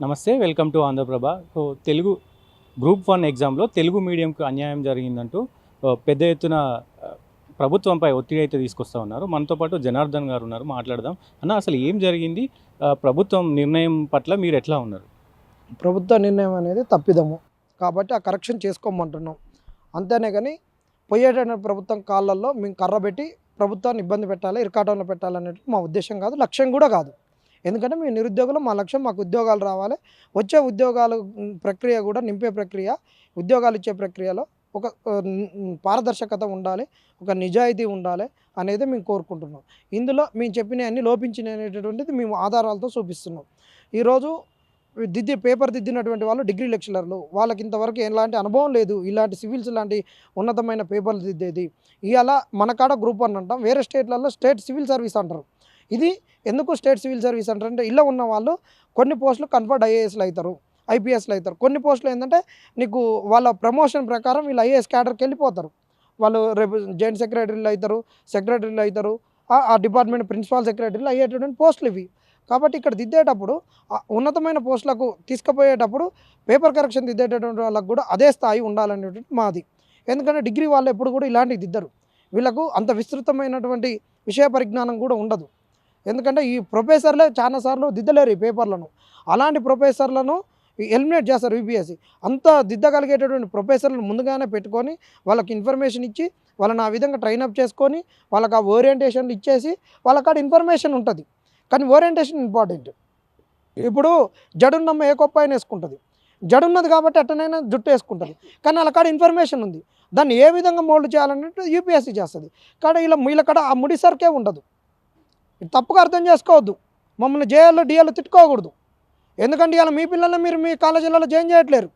నమస్తే, welcome to Andhra Prabha. So Telugu group 1 ఎగ్జామ్లో తెలుగు మీడియంకు అన్యాయం జరిగిందంటూ పెద్ద ఎత్తున ఆ, ప్రభుత్వంపై ఒత్తిడి అయితే తీసుకొస్తా ఉన్నారు. మనతో పాటు జనార్దన్ గారు ఉన్నారు, మాట్లాడదాం. అన్న, అసలు ఏం జరిగింది? ప్రభుత్వం నిర్ణయం పట్ల మీరు ఎట్లా ఉన్నారు? ప్రభుత్వ నిర్ణయం అనేది తప్పిదము కాబట్టి ఆ కరెక్షన్ చేసుకోమంటున్నాం. అంతేనే కానీ పోయేటైన ప్రభుత్వం కాళ్ళల్లో మేము కర్రబెట్టి ప్రభుత్వాన్ని ఇబ్బంది పెట్టాలి, ఇరకాటంలో పెట్టాలనేది మా ఉద్దేశం కాదు, లక్ష్యం కూడా కాదు. ఎందుకంటే మేము నిరుద్యోగులు, మా లక్ష్యం మాకు ఉద్యోగాలు రావాలి. వచ్చే ఉద్యోగాలు ప్రక్రియ కూడా నింపే ప్రక్రియ, ఉద్యోగాలు ఇచ్చే ప్రక్రియలో ఒక పారదర్శకత ఉండాలి, ఒక నిజాయితీ ఉండాలి అనేది మేము కోరుకుంటున్నాం. ఇందులో మేము చెప్పినవన్నీ లోపించినవి అనేటటువంటిది మేము ఆధారాలతో చూపిస్తున్నాం. ఈరోజు పేపర్ దిద్దినటువంటి వాళ్ళు డిగ్రీ లెక్చరర్లు, వాళ్ళకి ఇంతవరకు ఎలాంటి అనుభవం లేదు ఇలాంటి సివిల్స్ లాంటి ఉన్నతమైన పేపర్లు దిద్దేది. ఇవాళ మన కాడ గ్రూప్ 1 అంటాం, వేరే స్టేట్లలో స్టేట్ సివిల్ సర్వీస్ అంటారు. ఇది ఎందుకు స్టేట్ సివిల్ సర్వీస్ అంటారు అంటే, ఇలా ఉన్న వాళ్ళు కొన్ని పోస్టులు కన్వర్ట్ ఐఏఎస్లు అవుతారు, ఐపీఎస్లు అవుతారు. కొన్ని పోస్టులు ఏంటంటే నీకు వాళ్ళ ప్రమోషన్ ప్రకారం వీళ్ళు ఐఏఎస్ క్యాడర్కి వెళ్ళిపోతారు. వాళ్ళు రేపు జాయింట్ సెక్రటరీలు అవుతారు, సెక్రటరీలు అవుతారు, ఆ డిపార్ట్మెంట్ ప్రిన్సిపాల్ సెక్రటరీలు అయ్యేటటువంటి పోస్టులు ఇవి. కాబట్టి ఇక్కడ దిద్దేటప్పుడు ఉన్నతమైన పోస్టులకు తీసుకుపోయేటప్పుడు పేపర్ కరెక్షన్ దిద్దేటటువంటి వాళ్ళకు కూడా అదే స్థాయి ఉండాలనేటువంటి మాది. ఎందుకంటే డిగ్రీ వాళ్ళు ఎప్పుడు కూడా ఇలాంటివి దిద్దరు, వీళ్ళకు అంత విస్తృతమైనటువంటి విషయ పరిజ్ఞానం కూడా ఉండదు. ఎందుకంటే ఈ ప్రొఫెసర్లే చాలాసార్లు దిద్దలేరు ఈ పేపర్లను. అలాంటి ప్రొఫెసర్లను ఎలిమినేట్ చేస్తారు యూపీఎస్సీ. అంత దిద్దగలిగేటటువంటి ప్రొఫెసర్లను ముందుగానే పెట్టుకొని వాళ్ళకి ఇన్ఫర్మేషన్ ఇచ్చి వాళ్ళని ఆ విధంగా ట్రైనప్ చేసుకొని వాళ్ళకి ఆ ఓరియంటేషన్లు ఇచ్చేసి వాళ్ళకాడ ఇన్ఫర్మేషన్ ఉంటుంది. కానీ ఓరియంటేషన్ ఇంపార్టెంట్. ఇప్పుడు జడున్నమ్మ ఏ కొప్ప అయినా వేసుకుంటుంది, జడున్నది కాబట్టి ఎట్టనైనా జుట్టు వేసుకుంటుంది, కానీ వాళ్ళ కాడ ఇన్ఫర్మేషన్ ఉంది. దాన్ని ఏ విధంగా మోల్డ్ చేయాలన్నట్టు యూపీఎస్సీ చేస్తుంది. కానీ వీళ్ళ కాడ ఆ ముడి సరికే ఉండదు. తప్పుగా అర్థం చేసుకోవద్దు, మమ్మల్ని జేఎల్లో డిఏల్లో తిట్టుకోకూడదు. ఎందుకంటే ఇవాళ మీ పిల్లల్ని మీరు మీ కాలేజీలలో జాయిన్ చేయట్లేరు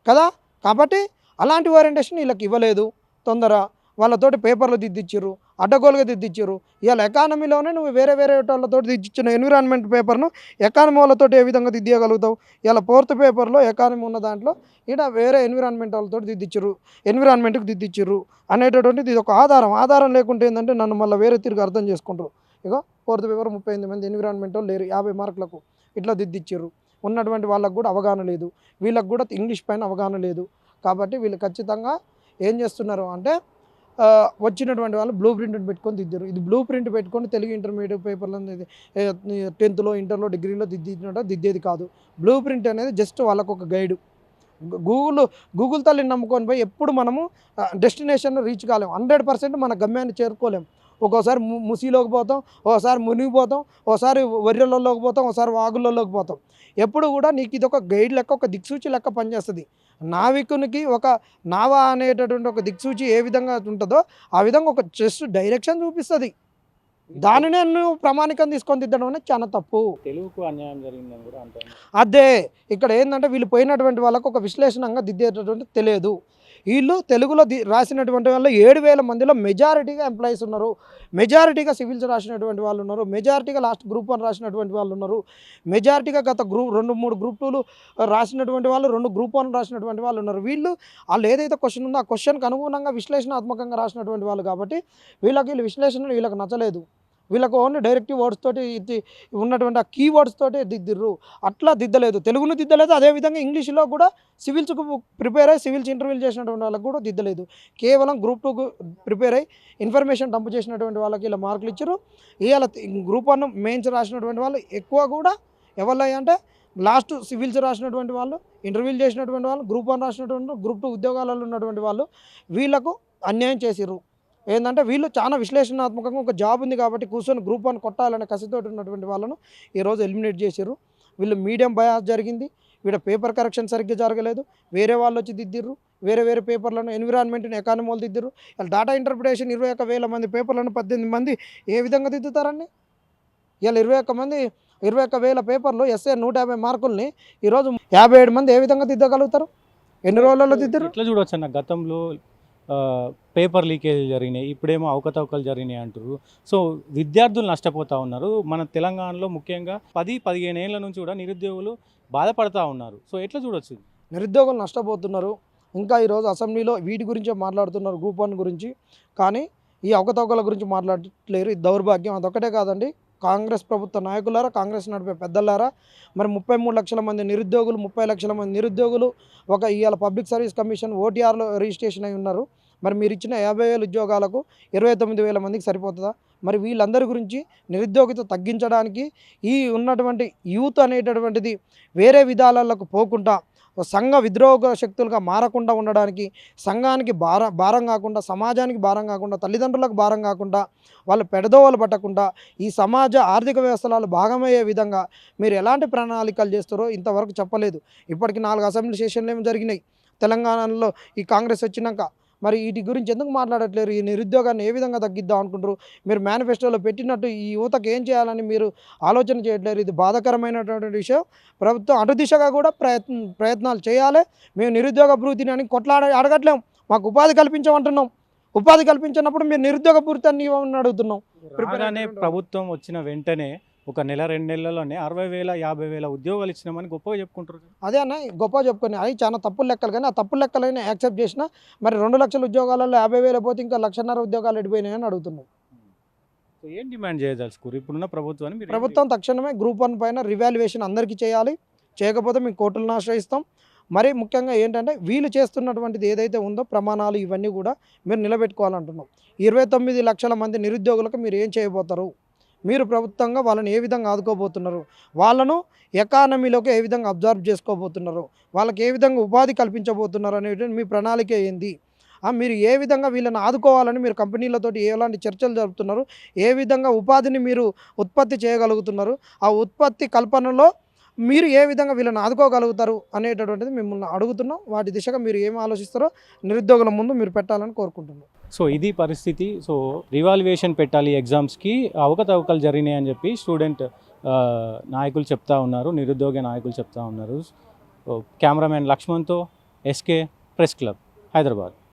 కదా. కాబట్టి అలాంటి ఓరియంటేషన్ వీళ్ళకి ఇవ్వలేదు. తొందర వాళ్ళతోటి పేపర్లు దిద్దిచ్చారు, అడ్డగోలుగా దిద్దిచ్చారు. ఇవాళ ఎకానమీలోనే నువ్వు వేరే వాళ్ళతో దిద్దిచ్చిన ఎన్విరాన్మెంట్ పేపర్ను ఎకానమీ వాళ్ళతో ఏ విధంగా దిద్దియగలుగుతావు? ఇలా 4th పేపర్లో ఎకానమీ ఉన్న దాంట్లో ఇక్కడ వేరే ఎన్విరాన్మెంట్ వాళ్ళతో దిద్దిచ్చారు, ఎన్విరాన్మెంట్కి దిద్దిచ్చారు అనేటటువంటిది ఇది ఒక ఆధారం లేకుంటే ఏంటంటే నన్ను మళ్ళీ వేరే తిరిగి అర్థం చేసుకుంటారు. ఇగో 4th పేపర్ 38 మంది ఎన్విరాన్మెంట్ వాళ్ళు లేరు, 50 మార్కులకు ఇట్లా దిద్దిచ్చారు. ఉన్నటువంటి వాళ్ళకు కూడా అవగాహన లేదు, వీళ్ళకి కూడా ఇంగ్లీష్ పైన అవగాహన లేదు. కాబట్టి వీళ్ళు ఖచ్చితంగా ఏం చేస్తున్నారు అంటే వచ్చినటువంటి వాళ్ళు బ్లూ ప్రింట్ పెట్టుకొని దిద్దారు. ఇది బ్లూ ప్రింట్ పెట్టుకొని తెలుగు ఇంటర్మీడియట్ పేపర్లో 10th ఇంటర్లో డిగ్రీలో దిద్దేది కాదు. బ్లూ ప్రింట్ అనేది జస్ట్ వాళ్ళకు ఒక గైడు. గూగుల్ తల్లిని నమ్ముకొని పోయి ఎప్పుడు మనము డెస్టినేషన్ రీచ్ కాలేము, 100% మన గమ్యాన్ని చేరుకోలేము. ఒక్కోసారి ముసిలోకి పోతాం, ఒకసారి మునిగిపోతాం, ఒకసారి వర్రెలలోకి పోతాం, ఒకసారి వాగులలోకి పోతాం. ఎప్పుడు కూడా నీకు ఇది ఒక గైడ్ లెక్క, ఒక దిక్సూచి లెక్క పనిచేస్తుంది. నావికునికి ఒక నావా అనేటటువంటి ఒక దిక్సూచి ఏ విధంగా ఉంటుందో ఆ విధంగా ఒక జస్ట్ డైరెక్షన్ చూపిస్తుంది. దానినే నువ్వు ప్రామాణికం తీసుకొని దిద్దడం అనేది చాలా తప్పు. తెలుగుకు అన్యాయం జరిగిందని కూడా అంటారు. అదే ఇక్కడ ఏంటంటే వీళ్ళు పోయినటువంటి వాళ్ళకు ఒక విశ్లేషణంగా దిద్దేటటువంటి తెలియదు. వీళ్ళు తెలుగులో రాసినటువంటి వాళ్ళు 7,000 మందిలో మెజారిటీగా ఎంప్లాయీస్ ఉన్నారు, మెజారిటీగా సివిల్స్ రాసినటువంటి వాళ్ళు ఉన్నారు, మెజారిటీగా లాస్ట్ గ్రూప్ 1 రాసినటువంటి వాళ్ళు ఉన్నారు, మెజారిటీగా గత 2-3 గ్రూప్ 2లు రాసినటువంటి వాళ్ళు, 2 గ్రూప్ 1 రాసినటువంటి వాళ్ళు ఉన్నారు. వాళ్ళు ఏదైతే క్వశ్చన్ ఉందో ఆ క్వశ్చన్కి అనుగుణంగా విశ్లేషణాత్మకంగా రాసినటువంటి వాళ్ళు. కాబట్టి వీళ్ళ విశ్లేషణ వీళ్ళకి నచ్చలేదు. వీళ్ళకు ఓన్లీ డైరెక్టివ్ వర్డ్స్ తోటి ఉన్నటువంటి ఆ కీవర్డ్స్ తోటి దిద్దిర్రు. అట్లా దిద్దలేదు, తెలుగును దిద్దలేదు. అదేవిధంగా ఇంగ్లీష్లో కూడా సివిల్స్కు ప్రిపేర్ అయ్యి సివిల్స్ ఇంటర్వ్యూలు చేసినటువంటి వాళ్ళకు కూడా దిద్దలేదు. కేవలం గ్రూప్ 2కు ప్రిపేర్ అయ్యి ఇన్ఫర్మేషన్ డంప్ చేసినటువంటి వాళ్ళకి ఇలా మార్కులు ఇచ్చారు. ఇవాళ గ్రూప్ 1 మెయిన్స్ రాసినటువంటి వాళ్ళు ఎక్కువ కూడా ఎవరు అంటే లాస్ట్ సివిల్స్ రాసినటువంటి వాళ్ళు, ఇంటర్వ్యూలు చేసినటువంటి వాళ్ళు, గ్రూప్ 1 రాసినటువంటి, గ్రూప్ 2 ఉద్యోగాలలో ఉన్నటువంటి వాళ్ళు వీళ్ళకు అన్యాయం చేసిర్రు. ఏంటంటే వీళ్ళు చాలా విశ్లేషణాత్మకంగా ఒక జాబ్ ఉంది కాబట్టి కూర్చొని గ్రూప్ 1 కొట్టాలనే కసితోటి ఉన్నటువంటి వాళ్ళను ఈరోజు ఎలిమినేట్ చేశారు. వీళ్ళు మీడియం బయాస్ జరిగింది, వీళ్ళ పేపర్ కరెక్షన్ సరిగ్గా జరగలేదు, వేరే వాళ్ళు వచ్చి దిద్దిర్రు, వేరే పేపర్లను ఎన్విరాన్మెంట్ని ఎకానమీ వాళ్ళు దిద్దిర్రు. ఇలా డేటా ఇంటర్ప్రిటేషన్ 21,000 మంది పేపర్లను 18 మంది ఏ విధంగా దిద్దుతారండి? ఇలా 21,000 పేపర్లు ఎస్ఏ 150 మార్కుల్ని ఈరోజు 57 మంది ఏ విధంగా దిద్దగలుగుతారు? ఎన్ని రోజులలో దిద్దరు? ఇట్లా చూడవచ్చు అన్న, గతంలో పేపర్ లీకేజ్ జరిగినాయి, ఇప్పుడేమో అవకతవకలు జరిగినాయి అంటారు. సో విద్యార్థులు నష్టపోతూ ఉన్నారు. మన తెలంగాణలో ముఖ్యంగా 10-15 ఏళ్ళ నుంచి కూడా నిరుద్యోగులు బాధపడతా ఉన్నారు. సో ఎట్లా చూడొచ్చు? నిరుద్యోగులు నష్టపోతున్నారు. ఇంకా ఈరోజు అసెంబ్లీలో వీటి గురించే మాట్లాడుతున్నారు, గ్రూప్ 1 గురించి. కానీ ఈ అవకతవకల గురించి మాట్లాడట్లేరు. ఇది దౌర్భాగ్యం. అదొక్కటే కాదండి, కాంగ్రెస్ ప్రభుత్వ నాయకులారా, కాంగ్రెస్ నడిపే పెద్దలారా, మరి 33 లక్షల మంది నిరుద్యోగులు, 30 లక్షల మంది నిరుద్యోగులు ఇవాళ పబ్లిక్ సర్వీస్ కమిషన్ ఓటీఆర్లో రిజిస్ట్రేషన్ అయి ఉన్నారు. మరి మీరు ఇచ్చిన 50,000 ఉద్యోగాలకు 29,000 మందికి సరిపోతుందా? మరి వీళ్ళందరి గురించి నిరుద్యోగిత తగ్గించడానికి ఈ ఉన్నటువంటి యూత్ అనేటటువంటిది వేరే విధాలకు పోకుండా సంఘ విద్రోహ శక్తులుగా మారకుండా ఉండడానికి, సంఘానికి భారం కాకుండా, సమాజానికి భారం కాకుండా, తల్లిదండ్రులకు భారం కాకుండా, వాళ్ళు పెడదోవలు పట్టకుండా ఈ సమాజ ఆర్థిక వ్యవస్థలలో భాగమయ్యే విధంగా మీరు ఎలాంటి ప్రణాళికలు చేస్తారో ఇంతవరకు చెప్పలేదు. ఇప్పటికి 4 అసెంబ్లీ సెషన్లు ఏమి జరిగినాయి తెలంగాణలో ఈ కాంగ్రెస్ వచ్చినాక. మరి వీటి గురించి ఎందుకు మాట్లాడట్లేరు? ఈ నిరుద్యోగాన్ని ఏ విధంగా తగ్గిద్దాం అనుకుంటారు? మీరు మేనిఫెస్టోలో పెట్టినట్టు ఈ యువతకు ఏం చేయాలని మీరు ఆలోచన చేయట్లేరు. ఇది బాధాకరమైనటువంటి విషయం. ప్రభుత్వం అటు దిశగా కూడా ప్రయత్నాలు చేయాలి. మేము నిరుద్యోగ భృతిని అని అడగట్లేం, మాకు ఉపాధి కల్పించమంటున్నాం. ఉపాధి కల్పించినప్పుడు మీరు నిరుద్యోగ భృతిని ఇవ్వమని అడుగుతున్నాం. రాగానే ప్రభుత్వం వచ్చిన వెంటనే ఒక నెల 2 నెలల్లోనే 60,000 50,000 ఉద్యోగాలు ఇచ్చినామని గొప్పగా చెప్పుకుంటారు. అదే అన్న గొప్ప చెప్పుకొని అవి చాలా తప్పులు లెక్కలు, కానీ ఆ తప్పులు లెక్కలైనా యాక్సెప్ట్ చేసినా మరి 2 లక్షల ఉద్యోగాలలో 50,000 పోతే ఇంకా 1,50,000 ఉద్యోగాలు ఎడిపోయినాయని అడుగుతున్నాం. సో ఏం డిమాండ్ చేయదలుచుకోరు ఇప్పుడున్న ప్రభుత్వాన్ని మీరు? ప్రభుత్వం తక్షణమే గ్రూప్ 1 పైన రివాల్యుయేషన్ అందరికీ చేయాలి. చేయకపోతే మేము కోర్టులను ఆశ్రయిస్తాం. మరి ముఖ్యంగా ఏంటంటే వీళ్ళు చేస్తున్నటువంటిది ఏదైతే ఉందో ప్రమాణాలు ఇవన్నీ కూడా మీరు నిలబెట్టుకోవాలంటున్నాం. 29 లక్షల మంది నిరుద్యోగులకు మీరు ఏం చేయబోతారు? మీరు ప్రభుత్వంగా వాళ్ళని ఏ విధంగా ఆదుకోబోతున్నారు? వాళ్ళను ఎకానమీలోకి ఏ విధంగా అబ్జర్వ్ చేసుకోబోతున్నారు? వాళ్ళకి ఏ విధంగా ఉపాధి కల్పించబోతున్నారు అనేటువంటి మీ ప్రణాళిక ఏంది? మీరు ఏ విధంగా వీళ్ళని ఆదుకోవాలని మీరు కంపెనీలతోటి ఎలాంటి చర్చలు జరుపుతున్నారు? ఏ విధంగా ఉపాధిని మీరు ఉత్పత్తి చేయగలుగుతున్నారు? ఆ ఉత్పత్తి కల్పనలో మీరు ఏ విధంగా వీళ్ళని ఆదుకోగలుగుతారు అనేటటువంటిది మిమ్మల్ని అడుగుతున్నాం. వాటి దిశగా మీరు ఏం ఆలోచిస్తారో నిరుద్యోగుల ముందు మీరు పెట్టాలని కోరుకుంటున్నాం. సో ఇది పరిస్థితి. సో రివాల్యుయేషన్ పెట్టాలి ఎగ్జామ్స్కి, అవకతవకలు జరిగినాయని చెప్పి స్టూడెంట్ నాయకులు చెప్తా ఉన్నారు, నిరుద్యోగ నాయకులు చెప్తా ఉన్నారు. కెమెరామెన్ లక్ష్మణ్తో ఎస్కే, ప్రెస్ క్లబ్, హైదరాబాద్.